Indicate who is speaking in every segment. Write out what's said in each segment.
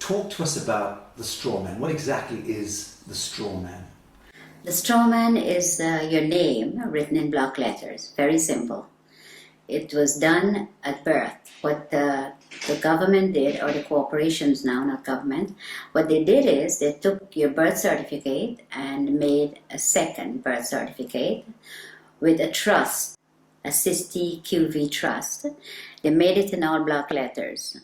Speaker 1: Talk to us about the straw man. What exactly is the straw man?
Speaker 2: The straw man is your name written in block letters. Very simple. It was done at birth. What the government did, or the corporations now, not government, what they did is they took your birth certificate and made a second birth certificate with a trust, a Sisti QV trust. They made it in all block letters.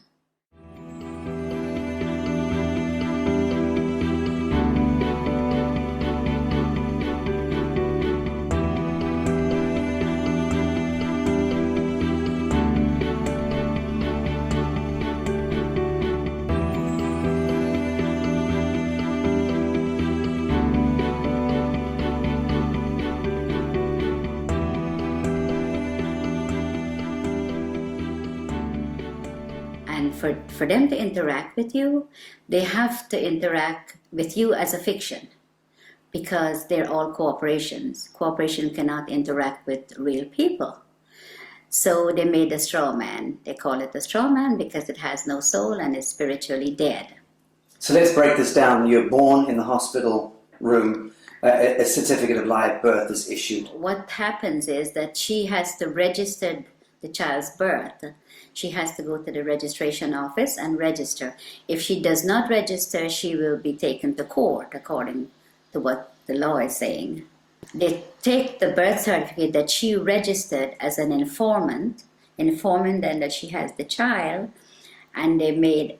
Speaker 2: And for them to interact with you, they have to interact with you as a fiction, because they're all corporations. Corporation cannot interact with real people. So they made a straw man. They call it a straw man because it has no soul and is spiritually dead.
Speaker 1: So let's break this down. You're born in the hospital room. A certificate of live birth is issued.
Speaker 2: What happens is that she has to register the child's birth. She has to go to the registration office and register. If she does not register, she will be taken to court, according to what the law is saying. They take the birth certificate that she registered as an informant then that she has the child, and they made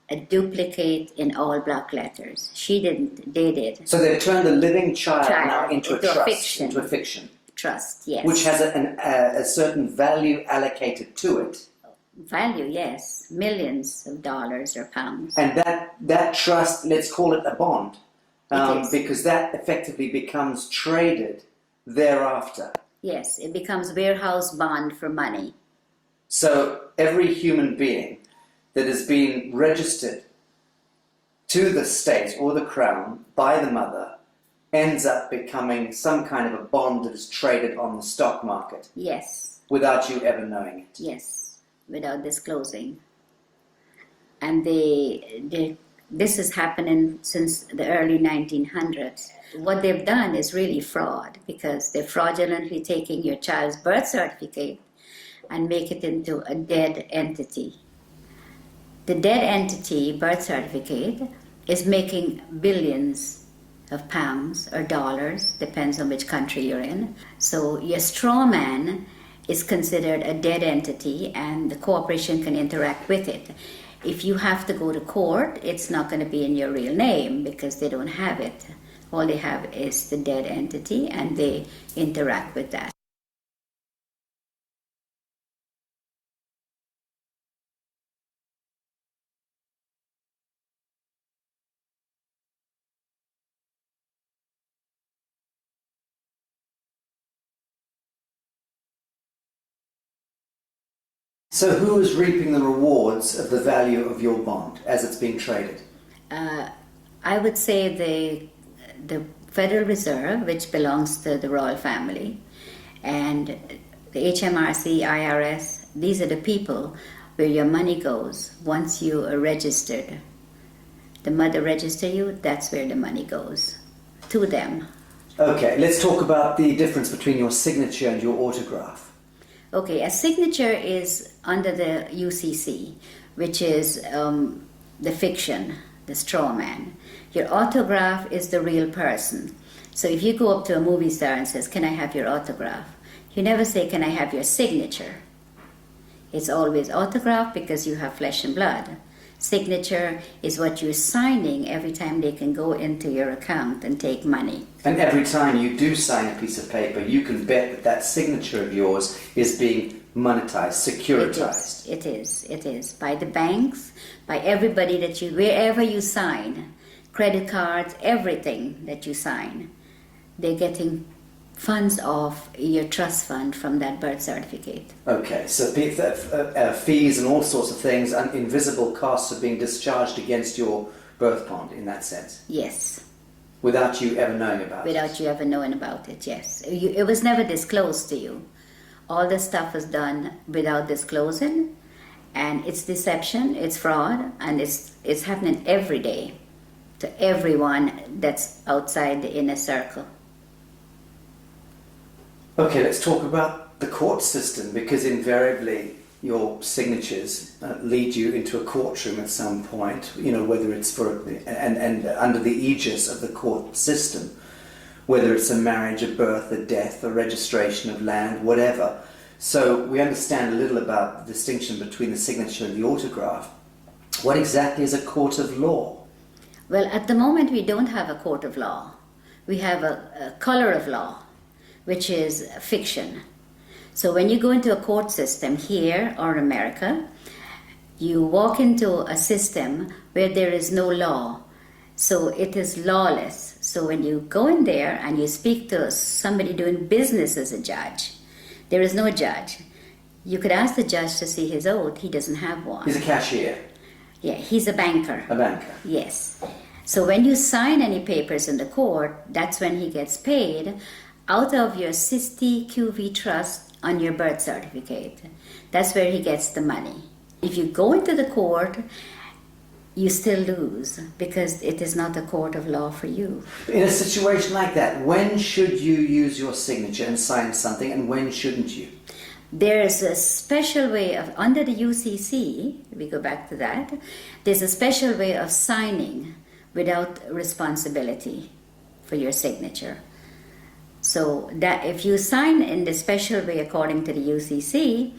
Speaker 2: a duplicate in all block letters. She didn't, they did.
Speaker 1: So they've turned a living child now
Speaker 2: into
Speaker 1: into a trust,
Speaker 2: fiction.
Speaker 1: into a fiction.
Speaker 2: Trust, yes.
Speaker 1: Which has a certain value allocated to it.
Speaker 2: Value, yes. Millions of dollars or pounds.
Speaker 1: And that trust, let's call it a bond,
Speaker 2: It is.
Speaker 1: because that effectively becomes traded thereafter.
Speaker 2: Yes, it becomes warehouse bond for money.
Speaker 1: So every human being that has been registered to the state or the crown by the mother ends up becoming some kind of a bond that is traded on the stock market.
Speaker 2: Yes.
Speaker 1: Without you ever knowing it.
Speaker 2: Yes, without disclosing. And this is happening since the early 1900s. What they've done is really fraud, because they're fraudulently taking your child's birth certificate and make it into a dead entity. The dead entity birth certificate is making billions of pounds or dollars, depends on which country you're in. So your straw man is considered a dead entity, and the corporation can interact with it. If you have to go to court, it's not going to be in your real name because they don't have it. All they have is the dead entity, and they interact with that.
Speaker 1: So who is reaping the rewards of the value of your bond as it's being traded?
Speaker 2: I would say the Federal Reserve, which belongs to the royal family, and the HMRC, IRS, these are the people where your money goes once you are registered. The mother register you, that's where the money goes, to them.
Speaker 1: Okay, let's talk about the difference between your signature and your autograph.
Speaker 2: Okay, a signature is under the UCC, which is the fiction, the straw man. Your autograph is the real person. So if you go up to a movie star and says, "Can I have your autograph?" You never say, "Can I have your signature?" It's always autograph because you have flesh and blood. Signature is what you're signing every time they can go into your account and take money.
Speaker 1: And every time you do sign a piece of paper, you can bet that that signature of yours is being monetized, securitized.
Speaker 2: It is. By the banks, by everybody that you, wherever you sign, credit cards, everything that you sign, they're getting funds off your trust fund from that birth certificate.
Speaker 1: Okay, so fees and all sorts of things, and invisible costs are being discharged against your birth bond in that sense?
Speaker 2: Yes.
Speaker 1: Without you ever knowing about it?
Speaker 2: Without you ever knowing about it, yes. It was never disclosed to you. All the stuff was done without disclosing, And it's deception, it's fraud, and it's happening every day to everyone that's outside the inner circle.
Speaker 1: Okay, let's talk about the court system, because invariably your signatures lead you into a courtroom at some point, you know, whether it's for, and under the aegis of the court system, whether it's a marriage, a birth, a death, a registration of land, whatever. So we understand a little about the distinction between the signature and the autograph. What exactly is a court of law?
Speaker 2: Well, at the moment we don't have a court of law. We have a color of law, which is fiction. So when you go into a court system here or America, you walk into a system where there is no law. So it is lawless. So when you go in there and you speak to somebody doing business as a judge, there is no judge. You could ask the judge to see his oath. He doesn't have one.
Speaker 1: He's a cashier.
Speaker 2: Yeah, he's a banker.
Speaker 1: A banker.
Speaker 2: Yes. So when you sign any papers in the court, that's when he gets paid out of your 60 QV trust on your birth certificate. That's where he gets the money. If you go into the court, you still lose because it is not a court of law for you.
Speaker 1: In a situation like that, when should you use your signature and sign something, and when shouldn't you?
Speaker 2: There's a special way of, under the UCC, we go back to that, there's a special way of signing without responsibility for your signature. So that if you sign in the special way according to the UCC,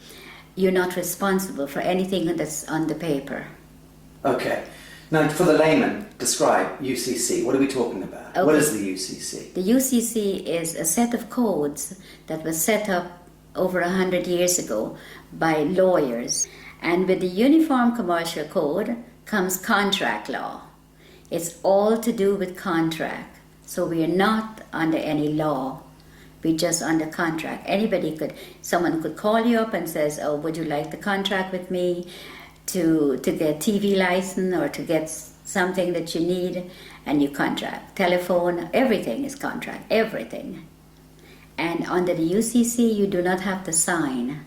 Speaker 2: you're not responsible for anything that's on the paper.
Speaker 1: Okay. Now, for the layman, describe UCC. What are we talking about?
Speaker 2: Okay.
Speaker 1: What is the UCC?
Speaker 2: The UCC is a set of codes that was set up over 100 years ago by lawyers. And with the Uniform Commercial Code comes contract law. It's all to do with contract. So we are not under any law. We're just under contract. Someone could call you up and says, oh, would you like to contract with me to get TV license or to get something that you need, and you contract. Telephone, everything is contract, everything. And under the UCC, you do not have to sign.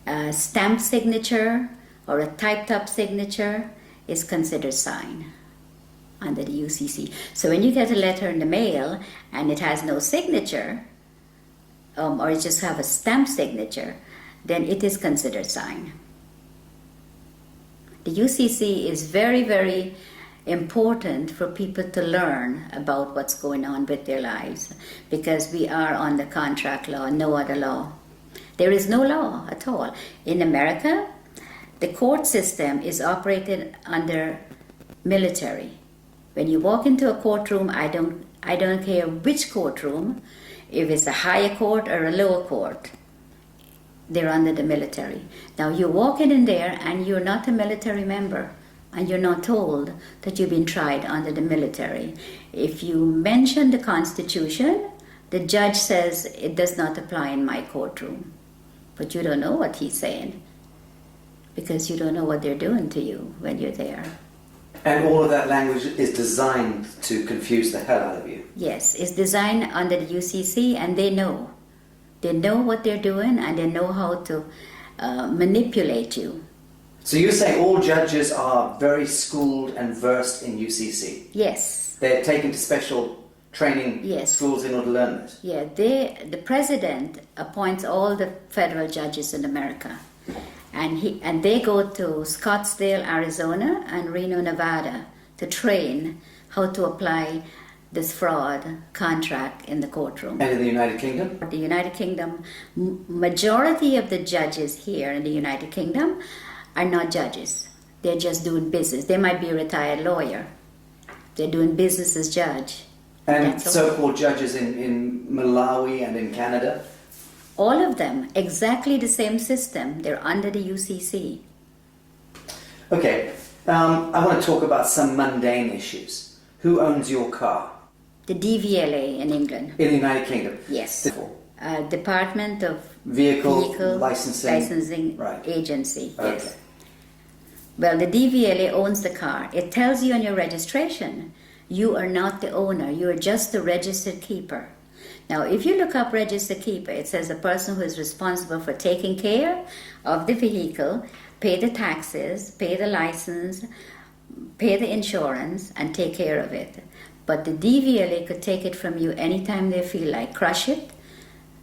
Speaker 2: A stamped signature or a typed up signature is considered signed under the UCC. So when you get a letter in the mail and it has no signature, or it just have a stamped signature, then it is considered signed. The UCC is very, very important for people to learn about what's going on with their lives, because we are under contract law, no other law. There is no law at all. In America, the court system is operated under military. When you walk into a courtroom, I don't care which courtroom, if it's a higher court or a lower court, they're under the military. Now you walk in there and you're not a military member, and you're not told that you've been tried under the military. If you mention the Constitution, the judge says it does not apply in my courtroom. But you don't know what he's saying, because you don't know what they're doing to you when you're there.
Speaker 1: And all of that language is designed to confuse the hell out of you.
Speaker 2: Yes, it's designed under the UCC, and they know. They know what they're doing, and they know how to manipulate you.
Speaker 1: So you're saying all judges are very schooled and versed in UCC?
Speaker 2: Yes.
Speaker 1: They're taken to special training schools in order to learn this?
Speaker 2: Yeah, the president appoints all the federal judges in America. And they go to Scottsdale, Arizona and Reno, Nevada to train how to apply this fraud contract in the courtroom.
Speaker 1: And in the United Kingdom?
Speaker 2: The United Kingdom, majority of the judges here in the United Kingdom are not judges. They're just doing business. They might be a retired lawyer. They're doing business as judge.
Speaker 1: And so-called judges in Malawi and in Canada?
Speaker 2: All of them, exactly the same system. They're under the UCC.
Speaker 1: Okay, I want to talk about some mundane issues. Who owns your car?
Speaker 2: The DVLA in England.
Speaker 1: In the United Kingdom?
Speaker 2: Yes. Department of
Speaker 1: Vehicle
Speaker 2: Licensing
Speaker 1: right.
Speaker 2: Agency.
Speaker 1: Okay.
Speaker 2: Yes. Well, the DVLA owns the car. It tells you on your registration, you are not the owner. You are just the registered keeper. Now, if you look up registered keeper, it says a person who is responsible for taking care of the vehicle pay the taxes, pay the license, pay the insurance, and take care of it. But the DVLA could take it from you anytime they feel like, crush it.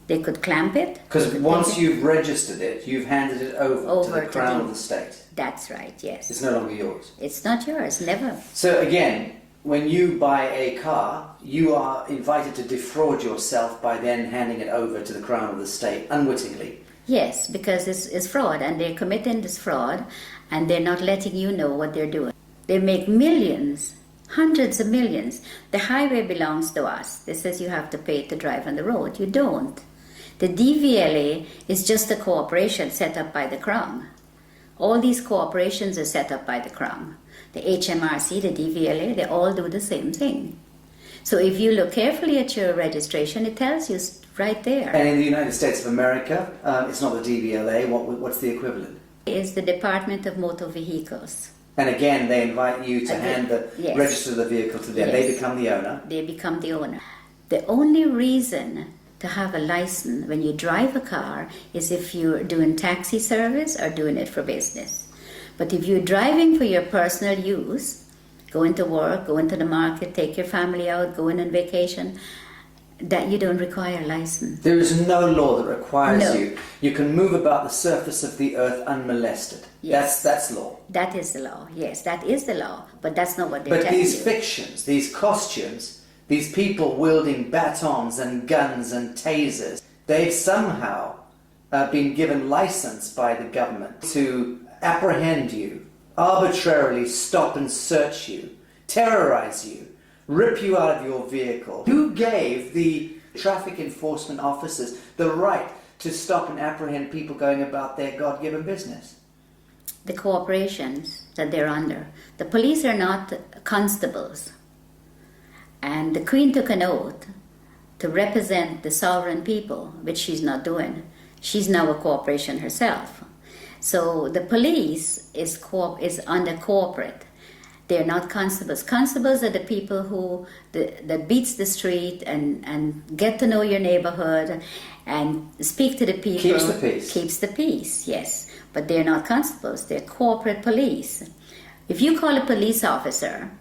Speaker 2: They could clamp it.
Speaker 1: Because once you've registered it, you've handed it over to the Crown of the state.
Speaker 2: That's right, yes.
Speaker 1: It's no longer yours.
Speaker 2: It's not yours, never.
Speaker 1: So again, when you buy a car, you are invited to defraud yourself by then handing it over to the Crown of the state, unwittingly.
Speaker 2: Yes, because it's fraud, and they're committing this fraud, and they're not letting you know what they're doing. They make millions, hundreds of millions. The highway belongs to us. They says you have to pay to drive on the road. You don't. The DVLA is just a corporation set up by the Crown. All these corporations are set up by the Crown. The HMRC, the DVLA, they all do the same thing. So if you look carefully at your registration, it tells you right there.
Speaker 1: And in the United States of America, it's not the DVLA. What's the equivalent?
Speaker 2: It's the Department of Motor Vehicles.
Speaker 1: And again, they invite you to
Speaker 2: Yes.
Speaker 1: register the vehicle to them.
Speaker 2: Yes.
Speaker 1: They become the owner.
Speaker 2: They become the owner. The only reason to have a license when you drive a car is if you're doing taxi service or doing it for business. But if you're driving for your personal use, going to work, going to the market, take your family out, going on vacation, that you don't require a license.
Speaker 1: There is no law that requires
Speaker 2: No.
Speaker 1: you. You can move about the surface of the earth unmolested.
Speaker 2: Yes.
Speaker 1: That's law.
Speaker 2: That is the law. Yes, that is the law. But that's not what they're
Speaker 1: But
Speaker 2: telling
Speaker 1: these
Speaker 2: you.
Speaker 1: fictions, these costumes, these people wielding batons and guns and tasers, they've somehow been given license by the government to apprehend you, arbitrarily stop and search you, terrorize you, rip you out of your vehicle. Who gave the traffic enforcement officers the right to stop and apprehend people going about their God-given business?
Speaker 2: The corporations that they're under. The police are not constables. And the Queen took an oath to represent the sovereign people, which she's not doing. She's now a corporation herself. So the police is under corporate. They're not constables. Constables are the people who that beats the street and get to know your neighborhood and speak to the people.
Speaker 1: Keeps the peace.
Speaker 2: Keeps the peace, yes. But they're not constables. They're corporate police. If you call a police officer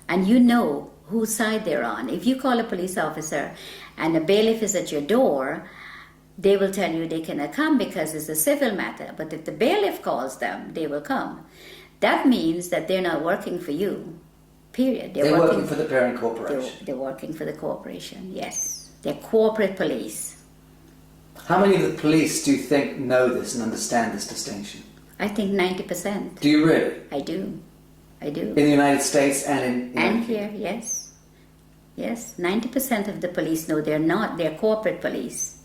Speaker 2: and you know whose side they're on, if you call a police officer and a bailiff is at your door, they will tell you they cannot come because it's a civil matter. But if the bailiff calls them, they will come. That means that they're not working for you, period.
Speaker 1: They're working for the parent corporation.
Speaker 2: They're working for the corporation, yes. They're corporate police.
Speaker 1: How many of the police do you think know this and understand this distinction?
Speaker 2: I think 90%.
Speaker 1: Do you really?
Speaker 2: I do.
Speaker 1: In the United States and in
Speaker 2: And here, yes. Yes, 90% of the police know they're corporate police.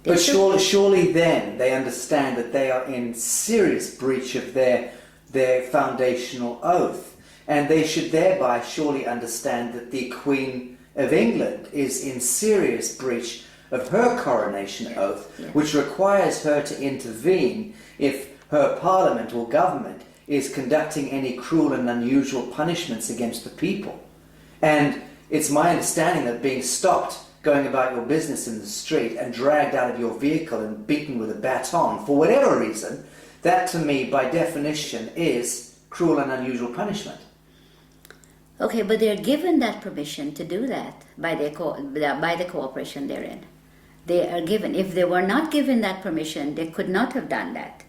Speaker 2: They
Speaker 1: But
Speaker 2: should-
Speaker 1: surely then they understand that they are in serious breach of their foundational oath. And they should thereby surely understand that the Queen of England is in serious breach of her coronation oath, which requires her to intervene if her parliament or government is conducting any cruel and unusual punishments against the people. And it's my understanding that being stopped going about your business in the street and dragged out of your vehicle and beaten with a baton for whatever reason, that to me by definition is cruel and unusual punishment.
Speaker 2: Okay, but they're given that permission to do that by the corporation they're in. They are given. If they were not given that permission, they could not have done that.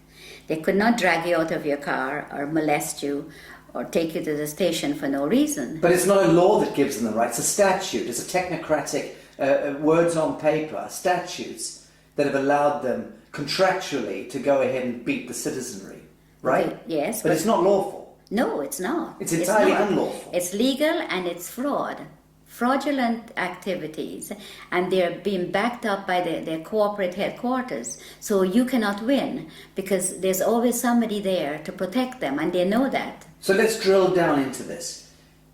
Speaker 2: They could not drag you out of your car or molest you or take you to the station for no reason.
Speaker 1: But it's not a law that gives them the right. It's a statute. It's a technocratic words on paper, statutes that have allowed them contractually to go ahead and beat the citizenry, right?
Speaker 2: Okay, yes.
Speaker 1: But it's not lawful.
Speaker 2: No, it's not.
Speaker 1: It's entirely
Speaker 2: not.
Speaker 1: unlawful.
Speaker 2: It's legal and it's fraudulent activities, and they're being backed up by their corporate headquarters. So you cannot win because there's always somebody there to protect them, and they know that.
Speaker 1: So let's drill down into this.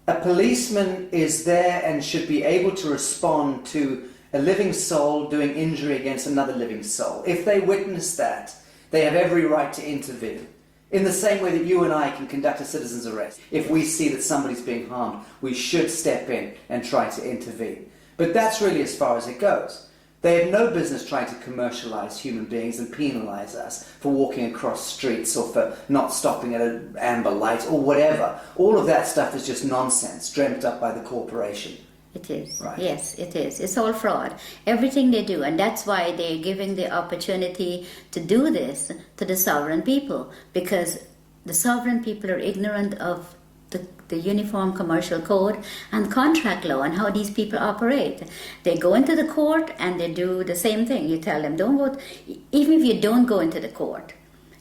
Speaker 1: A policeman is there and should be able to respond to a living soul doing injury against another living soul. If they witness that, they have every right to intervene. In the same way that you and I can conduct a citizen's arrest. If we see that somebody's being harmed, we should step in and try to intervene. But that's really as far as it goes. They have no business trying to commercialize human beings and penalize us for walking across streets or for not stopping at an amber light or whatever. All of that stuff is just nonsense dreamt up by the corporation.
Speaker 2: It is.
Speaker 1: Right.
Speaker 2: Yes, it is. It's all fraud. Everything they do. And that's why they're giving the opportunity to do this to the sovereign people. Because the sovereign people are ignorant of the Uniform Commercial Code and contract law and how these people operate. They go into the court and they do the same thing. You tell them, don't go, even if you don't go into the court,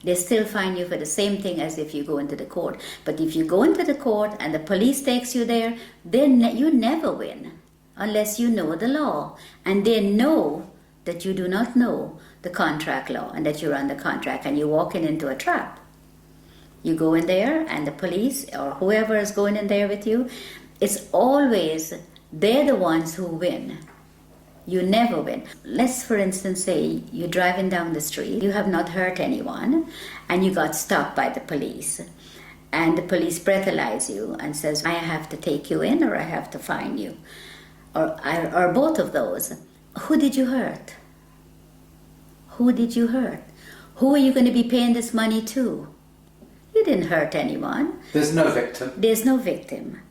Speaker 2: they still fine you for the same thing as if you go into the court. But if you go into the court and the police takes you there, then you never win unless you know the law. And they know that you do not know the contract law and that you're under contract and you're walking into a trap. You go in there and the police or whoever is going in there with you, it's always they're the ones who win. You never win. Let's, for instance, say you're driving down the street, you have not hurt anyone, and you got stopped by the police. And the police breathalyze you and says, I have to take you in or I have to fine you. Or both of those. Who did you hurt? Who did you hurt? Who are you going to be paying this money to? You didn't hurt anyone.
Speaker 1: There's no victim.
Speaker 2: There's no victim.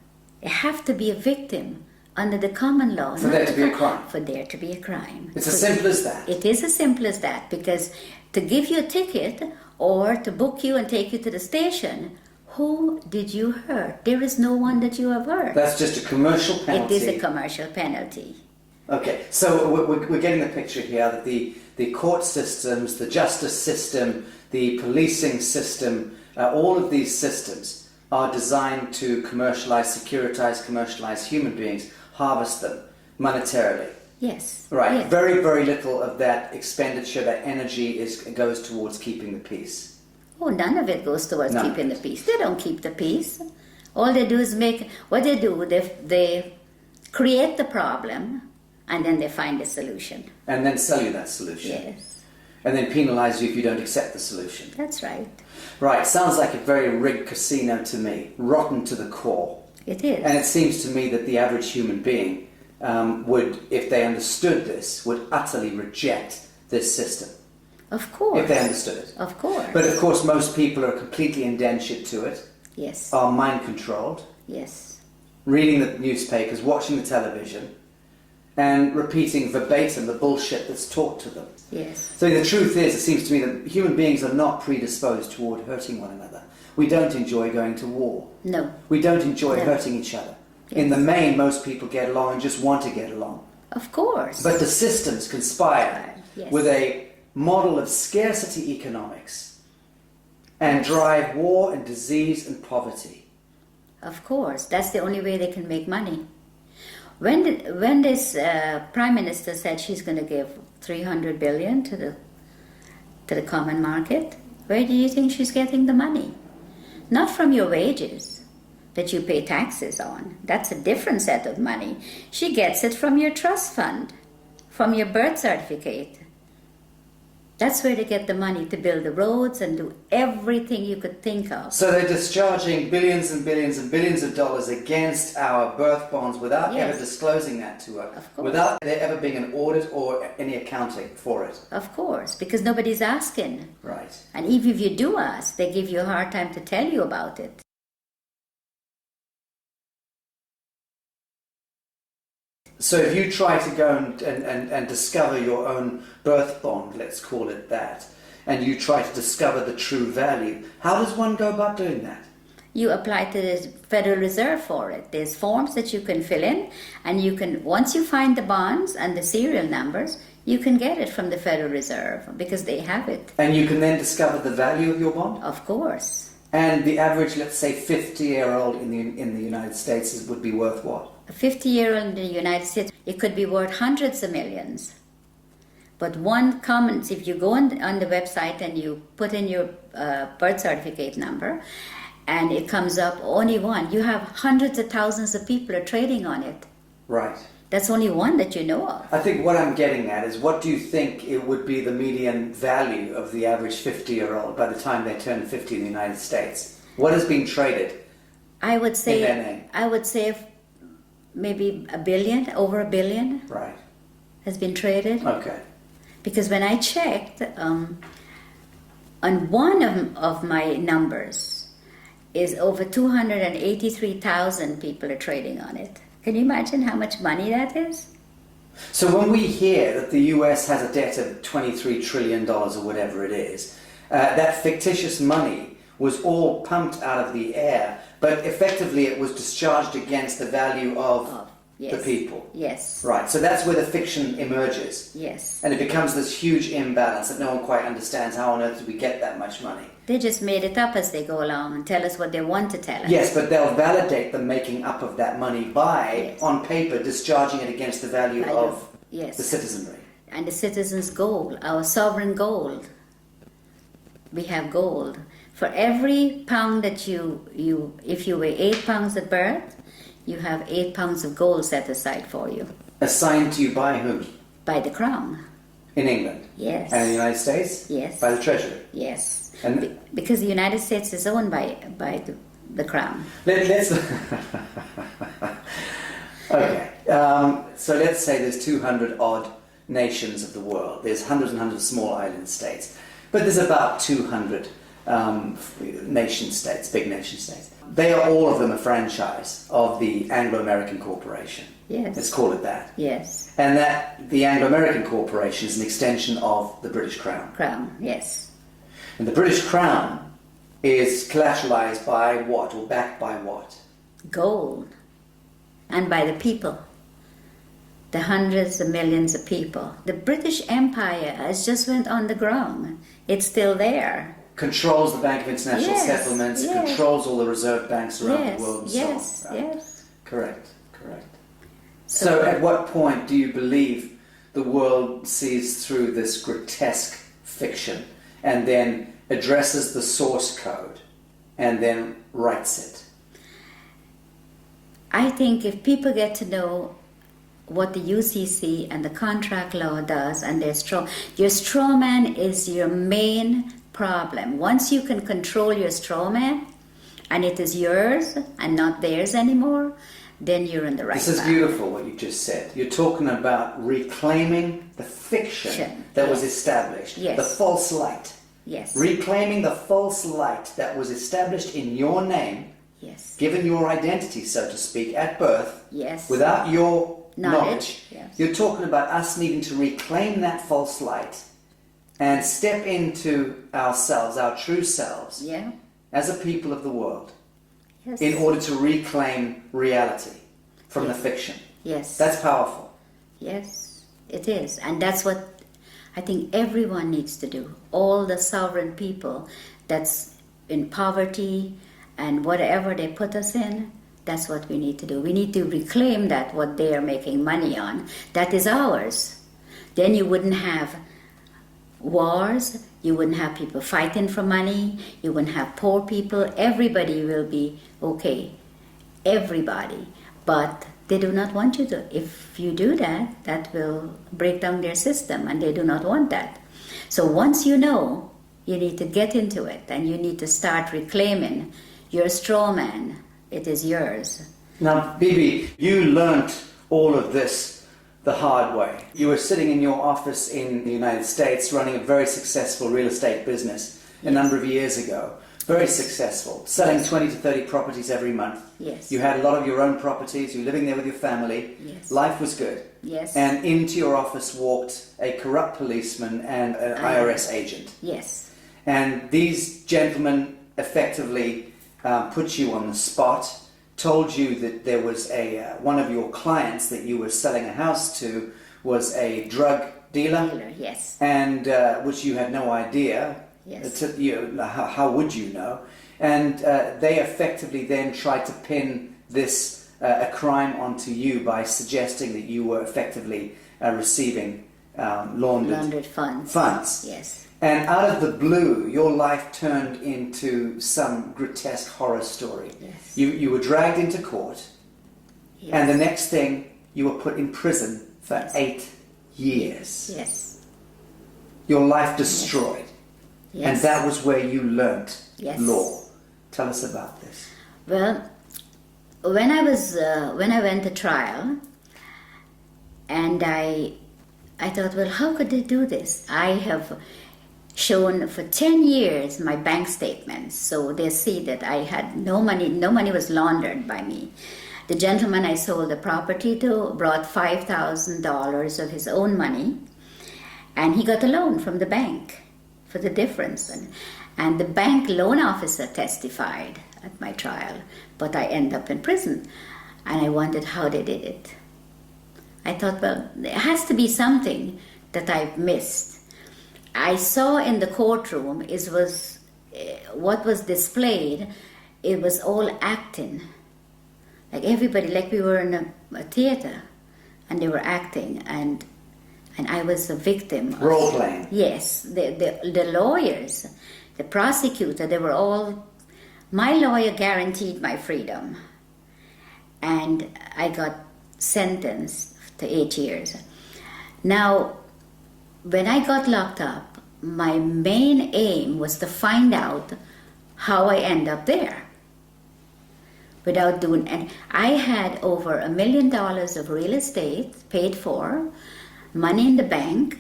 Speaker 2: You have to be a victim under the common law.
Speaker 1: For there to be a crime.
Speaker 2: For there to be a crime.
Speaker 1: It's as simple as that.
Speaker 2: It is as simple as that, because to give you a ticket or to book you and take you to the station, who did you hurt? There is no one that you have hurt.
Speaker 1: That's just a commercial penalty.
Speaker 2: It is a commercial penalty.
Speaker 1: Okay, so we're getting the picture here that the court systems, the justice system, the policing system, all of these systems are designed to commercialize human beings, harvest them monetarily.
Speaker 2: Yes.
Speaker 1: Right.
Speaker 2: Yes.
Speaker 1: Very, very little of that expenditure, that energy goes towards keeping the peace.
Speaker 2: Oh, none of it goes towards keeping the peace. They don't keep the peace. All they do is they create the problem and then they find a solution.
Speaker 1: And then sell you that solution.
Speaker 2: Yes.
Speaker 1: And then penalize you if you don't accept the solution.
Speaker 2: That's right.
Speaker 1: Right, sounds like a very rigged casino to me, rotten to the core.
Speaker 2: It is.
Speaker 1: And it seems to me that the average human being would, if they understood this, would utterly reject this system.
Speaker 2: Of course.
Speaker 1: If they understood it.
Speaker 2: Of course.
Speaker 1: But of course most people are completely indentured to it.
Speaker 2: Yes.
Speaker 1: Are mind controlled.
Speaker 2: Yes.
Speaker 1: Reading the newspapers, watching the television, and repeating verbatim the bullshit that's taught to them.
Speaker 2: Yes.
Speaker 1: So the truth is, it seems to me that human beings are not predisposed toward hurting one another. We don't enjoy going to war.
Speaker 2: No.
Speaker 1: We don't enjoy hurting each other.
Speaker 2: Yes.
Speaker 1: In the main, most people get along and just want to get along.
Speaker 2: Of course.
Speaker 1: But the systems conspire
Speaker 2: Yes.
Speaker 1: with a model of scarcity economics and drive war and disease and poverty.
Speaker 2: Of course. That's the only way they can make money. When this Prime Minister said she's going to give 300 billion to the common market, where do you think she's getting the money? Not from your wages that you pay taxes on. That's a different set of money. She gets it from your trust fund, from your birth certificate. That's where they get the money to build the roads and do everything you could think of.
Speaker 1: So they're discharging billions and billions and billions of dollars against our birth bonds without ever disclosing that to her.
Speaker 2: Of course.
Speaker 1: Without there ever being an audit or any accounting for it.
Speaker 2: Of course, because nobody's asking.
Speaker 1: Right.
Speaker 2: And even if you do ask, they give you a hard time to tell you about it.
Speaker 1: So if you try to go and discover your own birth bond, let's call it that, and you try to discover the true value, how does one go about doing that?
Speaker 2: You apply to the Federal Reserve for it. There's forms that you can fill in, and you can, once you find the bonds and the serial numbers, you can get it from the Federal Reserve because they have it.
Speaker 1: And you can then discover the value of your bond?
Speaker 2: Of course.
Speaker 1: And the average, let's say, 50-year-old in the United States would be worth what?
Speaker 2: A 50-year-old in the United States, it could be worth hundreds of millions. But one comment, if you go on the website and you put in your birth certificate number, and it comes up only one, you have hundreds of thousands of people are trading on it.
Speaker 1: Right.
Speaker 2: That's only one that you know of.
Speaker 1: I think what I'm getting at is, what do you think it would be the median value of the average 50-year-old by the time they turn 50 in the United States? What is being traded?
Speaker 2: I would say,
Speaker 1: in their name?
Speaker 2: maybe $1 billion, over $1 billion.
Speaker 1: Right.
Speaker 2: has been traded.
Speaker 1: Okay.
Speaker 2: Because when I checked, on one of my numbers is over 283,000 people are trading on it. Can you imagine how much money that is?
Speaker 1: So when we hear that the US has a debt of $23 trillion or whatever it is, that fictitious money was all pumped out of the air, but effectively it was discharged against the value of
Speaker 2: Yes.
Speaker 1: the people.
Speaker 2: Yes.
Speaker 1: Right, so that's where the fiction emerges.
Speaker 2: Yes.
Speaker 1: And it becomes this huge imbalance that no one quite understands. How on earth do we get that much money?
Speaker 2: They just made it up as they go along and tell us what they want to tell us.
Speaker 1: Yes, but they'll validate the making up of that money by,
Speaker 2: Yes.
Speaker 1: on paper, discharging it against the value of
Speaker 2: Yes.
Speaker 1: the citizenry.
Speaker 2: And the citizens' gold, our sovereign gold. We have gold. For every pound that if you weigh 8 pounds at birth, you have 8 pounds of gold set aside for you.
Speaker 1: Assigned to you by whom?
Speaker 2: By the crown.
Speaker 1: In England?
Speaker 2: Yes.
Speaker 1: And in the United States?
Speaker 2: Yes.
Speaker 1: By the Treasury?
Speaker 2: Yes.
Speaker 1: And
Speaker 2: Because the United States is owned by the crown.
Speaker 1: let's... Okay. So let's say there's 200 odd nations of the world. There's hundreds and hundreds of small island states. But there's about 200 nation states, big nation states. They are all of them a franchise of the Anglo-American Corporation.
Speaker 2: Yes.
Speaker 1: Let's call it that.
Speaker 2: Yes.
Speaker 1: And that the Anglo-American Corporation is an extension of the British Crown.
Speaker 2: Crown, yes.
Speaker 1: And the British Crown is collateralized by what, or backed by what?
Speaker 2: Gold. And by the people. The hundreds of millions of people. The British Empire has just went on the ground. It's still there.
Speaker 1: Controls the Bank of International
Speaker 2: Yes,
Speaker 1: Settlements,
Speaker 2: yes.
Speaker 1: controls all the reserve banks around
Speaker 2: Yes,
Speaker 1: the world and
Speaker 2: yes,
Speaker 1: so on.
Speaker 2: yes.
Speaker 1: Correct. So at what point do you believe the world sees through this grotesque fiction and then addresses the source code and then writes it?
Speaker 2: I think if people get to know what the UCC and the contract law does, and your straw man is your main problem. Once you can control your straw man, and it is yours and not theirs anymore, then you're in the right
Speaker 1: This is
Speaker 2: path.
Speaker 1: beautiful what you just said. You're talking about reclaiming the fiction that was established,
Speaker 2: Yes.
Speaker 1: the false light.
Speaker 2: Yes.
Speaker 1: Reclaiming the false light that was established in your name,
Speaker 2: Yes.
Speaker 1: given your identity, so to speak, at birth,
Speaker 2: Yes.
Speaker 1: without your knowledge.
Speaker 2: Yes.
Speaker 1: You're talking about us needing to reclaim that false light and step into ourselves, our true selves,
Speaker 2: Yeah.
Speaker 1: as a people of the world,
Speaker 2: Yes.
Speaker 1: in order to reclaim reality from the fiction.
Speaker 2: Yes.
Speaker 1: That's powerful.
Speaker 2: Yes, it is. And that's what I think everyone needs to do. All the sovereign people that's in poverty and whatever they put us in, that's what we need to do. We need to reclaim that, what they are making money on. That is ours. Then you wouldn't have wars, you wouldn't have people fighting for money, you wouldn't have poor people. Everybody will be okay. Everybody. But they do not want you to. If you do that, that will break down their system, and they do not want that. So once you know, you need to get into it, and you need to start reclaiming your straw man. It is yours.
Speaker 1: Now, Bibi, you learnt all of this the hard way. You were sitting in your office in the United States running a very successful real estate business a number of years ago. Very successful, selling 20 to 30 properties every month.
Speaker 2: Yes.
Speaker 1: You had a lot of your own properties, you were living there with your family.
Speaker 2: Yes.
Speaker 1: Life was good.
Speaker 2: Yes.
Speaker 1: And into your office walked a corrupt policeman and an IRS agent.
Speaker 2: Yes.
Speaker 1: And these gentlemen effectively put you on the spot, told you that there was one of your clients that you were selling a house to was a drug dealer,
Speaker 2: Yes.
Speaker 1: and which you had no idea.
Speaker 2: Yes.
Speaker 1: How would you know? And they effectively then tried to pin this a crime onto you by suggesting that you were effectively receiving laundered
Speaker 2: funds. Yes.
Speaker 1: And out of the blue, your life turned into some grotesque horror story.
Speaker 2: Yes.
Speaker 1: You were dragged into court,
Speaker 2: Yes.
Speaker 1: and the next thing, you were put in prison for
Speaker 2: Yes.
Speaker 1: 8 years.
Speaker 2: Yes.
Speaker 1: Your life destroyed.
Speaker 2: Yes.
Speaker 1: And that was where you learnt
Speaker 2: Yes.
Speaker 1: law. Tell us about this.
Speaker 2: Well, when I went to trial, and I I thought, well, how could they do this? I have shown for 10 years my bank statements, so they see that I had no money was laundered by me. The gentleman I sold the property to brought $5,000 of his own money, and he got a loan from the bank for the difference. And the bank loan officer testified at my trial, but I ended up in prison. And I wondered how they did it. I thought, well, there has to be something that I've missed. I saw in the courtroom, what was displayed, it was all acting. Like everybody, like we were in a theater, and they were acting, and I was a victim.
Speaker 1: Role playing.
Speaker 2: Yes, the lawyers, the prosecutor, they were all. My lawyer guaranteed my freedom, and I got sentenced to 8 years. Now, when I got locked up, my main aim was to find out how I end up there. And I had over $1 million of real estate paid for, money in the bank.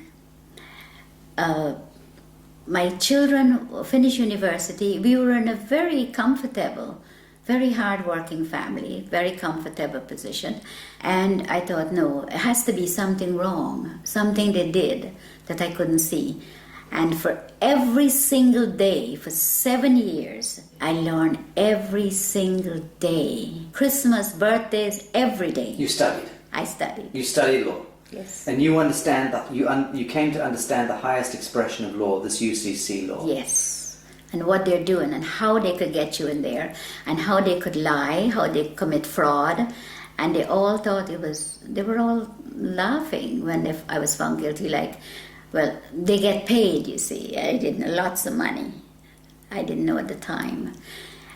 Speaker 2: My children finished university. We were in a very comfortable, very hard-working family, very comfortable position. And I thought, no, it has to be something wrong, something they did that I couldn't see. And for every single day, for 7 years, I learned every single day. Christmas, birthdays, every day.
Speaker 1: You studied.
Speaker 2: I studied.
Speaker 1: You studied law.
Speaker 2: Yes.
Speaker 1: And you understand that you came to understand the highest expression of law, this UCC law.
Speaker 2: Yes. And what they're doing and how they could get you in there and how they could lie, how they commit fraud. And they all thought they were all laughing when I was found guilty, like, well, they get paid, you see. I didn't know, lots of money. I didn't know at the time.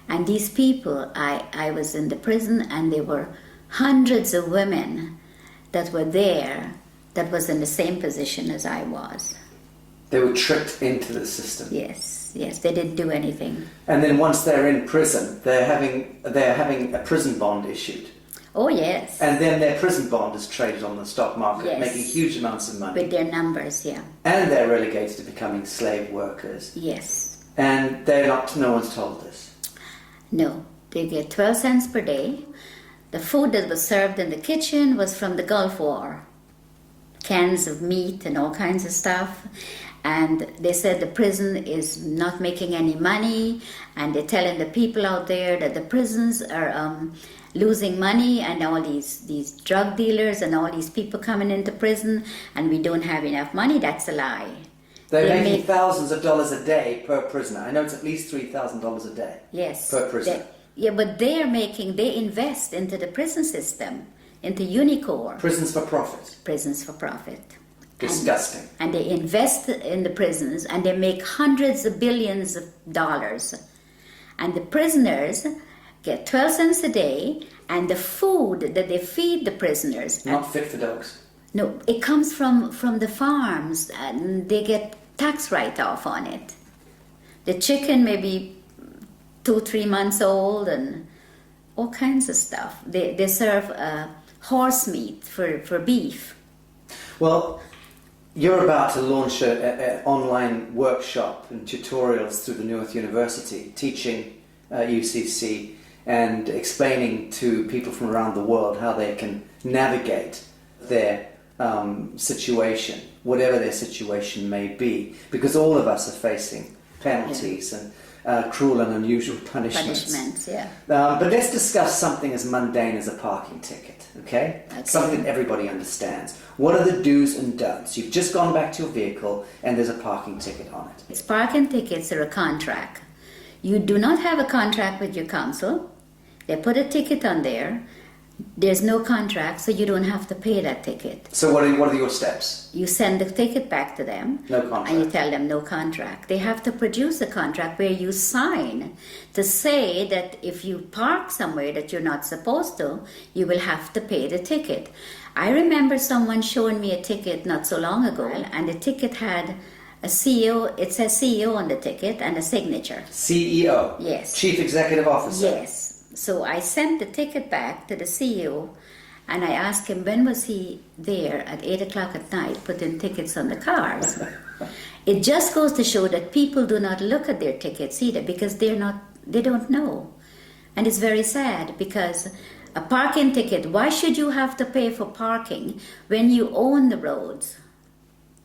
Speaker 2: And these people, I was in the prison, and there were hundreds of women that were there that was in the same position as I was.
Speaker 1: They were tricked into the system.
Speaker 2: Yes, they didn't do anything.
Speaker 1: And then once they're in prison, they're having a prison bond issued.
Speaker 2: Oh, yes.
Speaker 1: And then their prison bond is traded on the stock market,
Speaker 2: Yes.
Speaker 1: making huge amounts of money.
Speaker 2: With their numbers, yeah.
Speaker 1: And they're relegated to becoming slave workers.
Speaker 2: Yes.
Speaker 1: And no one's told this.
Speaker 2: No, they get 12 cents per day. The food that was served in the kitchen was from the Gulf War. Cans of meat and all kinds of stuff. And they said the prison is not making any money, and they're telling the people out there that the prisons are losing money, and all these drug dealers and all these people coming into prison, and we don't have enough money. That's a lie.
Speaker 1: They're making thousands of dollars a day per prisoner. I know it's at least $3,000 a day.
Speaker 2: Yes.
Speaker 1: Per prisoner.
Speaker 2: But they invest into the prison system, into Unicorn.
Speaker 1: Prisons for profit.
Speaker 2: Prisons for profit.
Speaker 1: Disgusting.
Speaker 2: And they invest in the prisons, and they make hundreds of billions of dollars. And the prisoners get 12 cents a day, and the food that they feed the prisoners...
Speaker 1: Not fit for dogs.
Speaker 2: No, it comes from the farms, and they get tax write-off on it. The chicken may be 2-3 months old, and all kinds of stuff. They serve horse meat for beef.
Speaker 1: Well, you're about to launch an online workshop and tutorials through the Newark University, teaching UCC and explaining to people from around the world how they can navigate their situation, whatever their situation may be, because all of us are facing penalties and cruel and unusual punishments.
Speaker 2: Yeah.
Speaker 1: But let's discuss something as mundane as a parking ticket, okay? Something that everybody understands. What are the do's and don'ts? You've just gone back to your vehicle and there's a parking ticket on it.
Speaker 2: It's parking tickets are a contract. You do not have a contract with your council. They put a ticket on there. There's no contract, so you don't have to pay that ticket.
Speaker 1: So what are your steps?
Speaker 2: You send the ticket back to them.
Speaker 1: No contract.
Speaker 2: And you tell them no contract. They have to produce a contract where you sign to say that if you park somewhere that you're not supposed to, you will have to pay the ticket. I remember someone showing me a ticket not so long ago, and the ticket had a CEO, it says CEO on the ticket, and a signature.
Speaker 1: CEO?
Speaker 2: Yes.
Speaker 1: Chief Executive Officer?
Speaker 2: Yes. So I sent the ticket back to the CEO, And I asked him, when was he there at 8 o'clock at night putting tickets on the cars? It just goes to show that people do not look at their tickets either because they don't know. And it's very sad because a parking ticket, why should you have to pay for parking when you own the roads?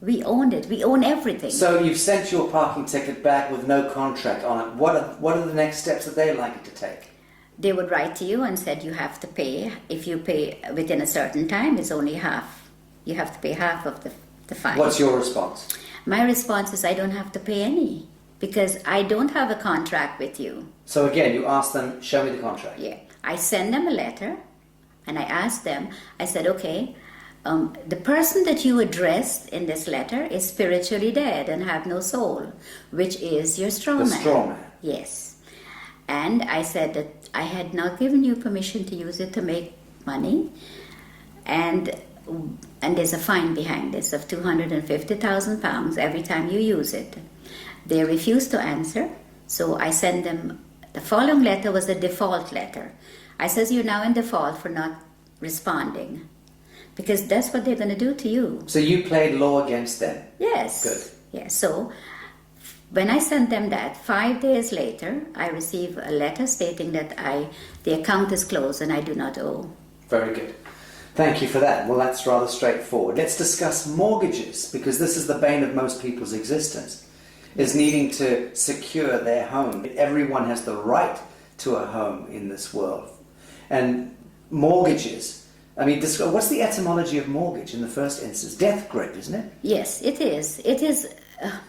Speaker 2: We own it. We own everything.
Speaker 1: So you've sent your parking ticket back with no contract on it. What are the next steps that they're likely to take?
Speaker 2: They would write to you and said you have to pay. If you pay within a certain time, it's only half. You have to pay half of the fine.
Speaker 1: What's your response?
Speaker 2: My response is I don't have to pay any because I don't have a contract with you.
Speaker 1: So again, you ask them, show me the contract.
Speaker 2: Yeah. I send them a letter and I ask them, I said, okay, the person that you addressed in this letter is spiritually dead and have no soul, which is your straw man.
Speaker 1: The straw man.
Speaker 2: Yes. And I said that I had not given you permission to use it to make money, and there's a fine behind this of £250,000 every time you use it. They refused to answer, so I sent them, the following letter was a default letter. I says, you're now in default for not responding, because that's what they're going to do to you.
Speaker 1: So you played law against them?
Speaker 2: Yes.
Speaker 1: Good.
Speaker 2: Yes, so when I sent them that, 5 days later, I received a letter stating that the account is closed and I do not owe.
Speaker 1: Very good. Thank you for that. Well, that's rather straightforward. Let's discuss mortgages, because this is the bane of most people's existence, is needing to secure their home. Everyone has the right to a home in this world. And mortgages, I mean, what's the etymology of mortgage in the first instance? Death grip, isn't it?
Speaker 2: Yes, it is. It is.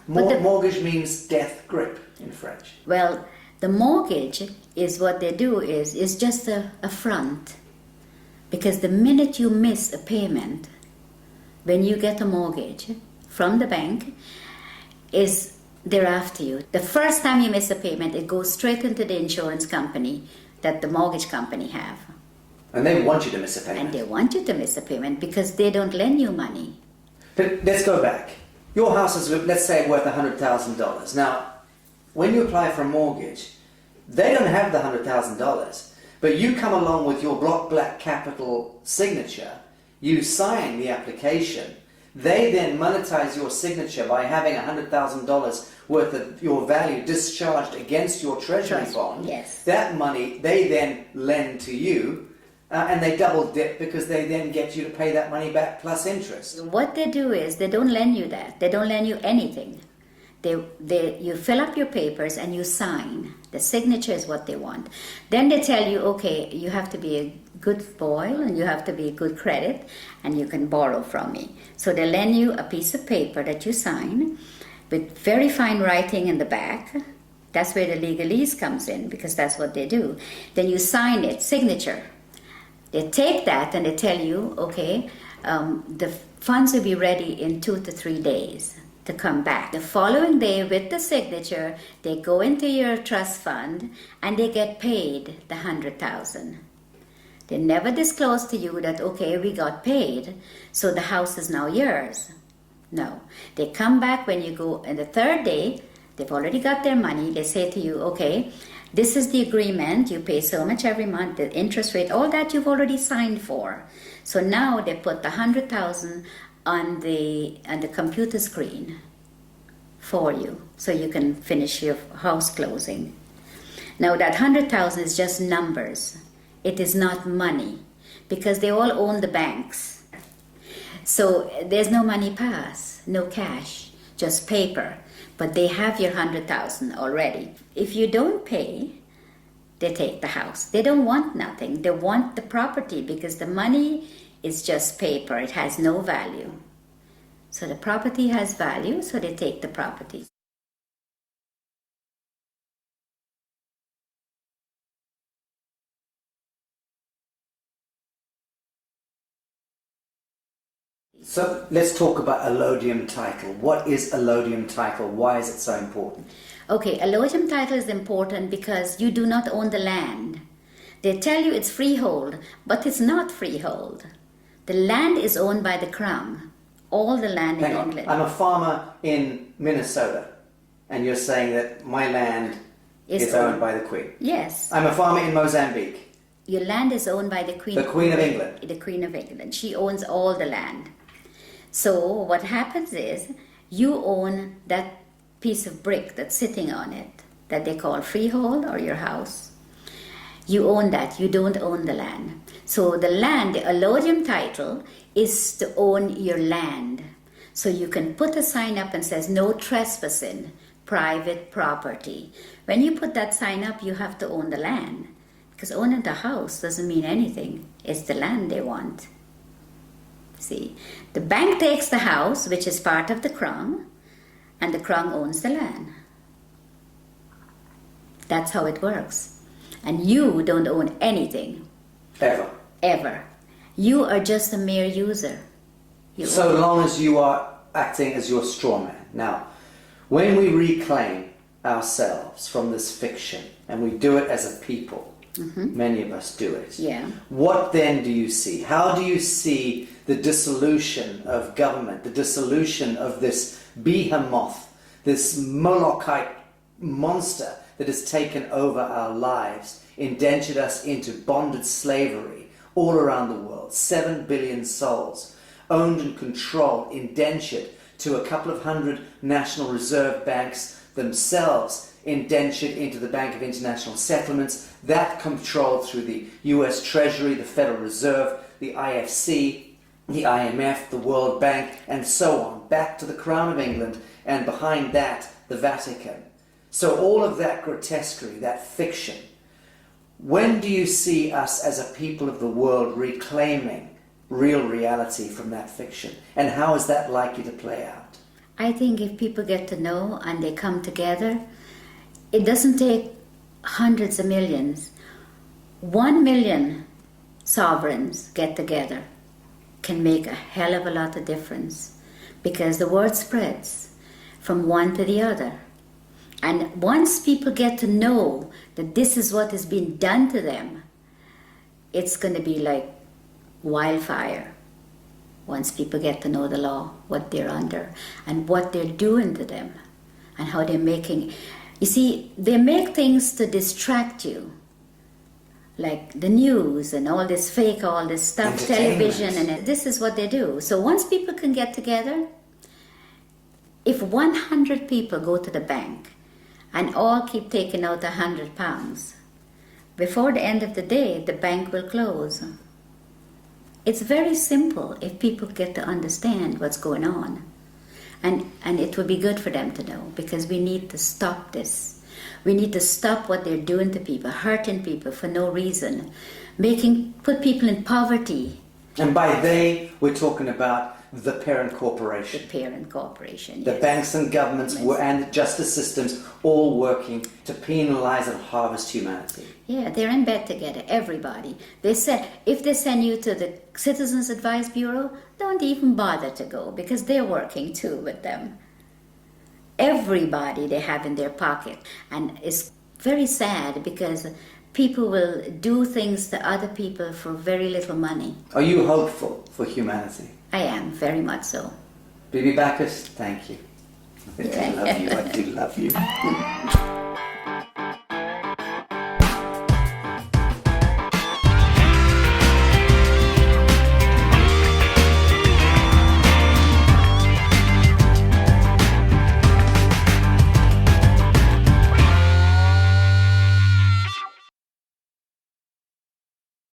Speaker 1: Mortgage means death grip in French.
Speaker 2: Well, the mortgage is what they do is just a front. Because the minute you miss a payment, when you get a mortgage from the bank, they're after you. The first time you miss a payment, it goes straight into the insurance company that the mortgage company have.
Speaker 1: And they want you to miss a payment.
Speaker 2: And they want you to miss a payment because they don't lend you money.
Speaker 1: But let's go back. Your house is, let's say, worth $100,000. Now, when you apply for a mortgage, they don't have the $100,000. But you come along with your block black capital signature, you sign the application, they then monetize your signature by having $100,000 worth of your value discharged against your treasury bond.
Speaker 2: Yes.
Speaker 1: That money they then lend to you, and they double dip because they then get you to pay that money back plus interest.
Speaker 2: What they do is they don't lend you that. They don't lend you anything. You fill up your papers and you sign. The signature is what they want. Then they tell you, okay, you have to be a good boy and you have to be a good credit and you can borrow from me. So they lend you a piece of paper that you sign with very fine writing in the back. That's where the legalese comes in because that's what they do. Then you sign it, signature. They take that and they tell you, okay, the funds will be ready in 2 to 3 days to come back. The following day with the signature, they go into your trust fund and they get paid the $100,000. They never disclose to you that, okay, we got paid, so the house is now yours. No. They come back when you go, and the third day, they've already got their money. They say to you, okay, this is the agreement. You pay so much every month, the interest rate, all that you've already signed for. So now they put the $100,000 on the computer screen for you, so you can finish your house closing. Now that $100,000 is just numbers. It is not money, because they all own the banks. So there's no money pass, no cash, just paper. But they have your $100,000 already. If you don't pay, they take the house. They don't want nothing. They want the property because the money is just paper. It has no value. So the property has value, so they take the property.
Speaker 1: So let's talk about allodium title. What is allodium title? Why is it so important?
Speaker 2: Okay, allodium title is important because you do not own the land. They tell you it's freehold, but it's not freehold. The land is owned by the Crown. All the land in England.
Speaker 1: I'm a farmer in Minnesota, and you're saying that my land is owned by the Queen.
Speaker 2: Yes.
Speaker 1: I'm a farmer in Mozambique,
Speaker 2: your land is owned by the Queen.
Speaker 1: The Queen of England.
Speaker 2: The Queen of England. She owns all the land. So what happens is you own that piece of brick that's sitting on it that they call freehold or your house. You own that. You don't own the land. So the land, the allodium title, is to own your land. So you can put a sign up and says no trespassing, private property. When you put that sign up, you have to own the land. Because owning the house doesn't mean anything. It's the land they want. See, the bank takes the house, which is part of the crown, and the crown owns the land. That's how it works. And you don't own anything.
Speaker 1: Ever.
Speaker 2: Ever. You are just a mere user.
Speaker 1: So long as you are acting as your straw man. Now, when we reclaim ourselves from this fiction, and we do it as a people, many of us do it.
Speaker 2: Yeah.
Speaker 1: What then do you see? How do you see the dissolution of government, the dissolution of this behemoth, this Molochite monster that has taken over our lives, indentured us into bonded slavery all around the world, 7 billion souls, owned and controlled, indentured to a couple of hundred National Reserve banks themselves, indentured into the Bank of International Settlements, that controlled through the US Treasury, the Federal Reserve, the IFC, the IMF, the World Bank, and so on, back to the Crown of England, and behind that, the Vatican. So all of that grotesquerie, that fiction, when do you see us as a people of the world reclaiming real reality from that fiction? And how is that likely to play out?
Speaker 2: I think if people get to know and they come together, it doesn't take hundreds of millions. 1 million sovereigns get together can make a hell of a lot of difference, because the word spreads from one to the other. And once people get to know that this is what is being done to them, it's going to be like wildfire. Once people get to know the law, what they're under, and what they're doing to them, and how they're making... You see, they make things to distract you, like the news and all this fake, all this stuff, television, and this is what they do. So once people can get together, if 100 people go to the bank and all keep taking out £100, before the end of the day, the bank will close. It's very simple if people get to understand what's going on. And it would be good for them to know, because we need to stop this. We need to stop what they're doing to people, hurting people for no reason, put people in poverty.
Speaker 1: And by they, we're talking about the parent corporation.
Speaker 2: The parent corporation,
Speaker 1: The
Speaker 2: yes.
Speaker 1: banks and governments and the justice systems all working to penalize and harvest humanity.
Speaker 2: Yeah, they're in bed together, everybody. They said, if they send you to the Citizens Advice Bureau, don't even bother to go, because they're working too with them. Everybody they have in their pocket. And it's very sad, because people will do things to other people for very little money.
Speaker 1: Are you hopeful for humanity?
Speaker 2: I am, very much so.
Speaker 1: Bibi Bacchus, thank you. I love you. I do love you.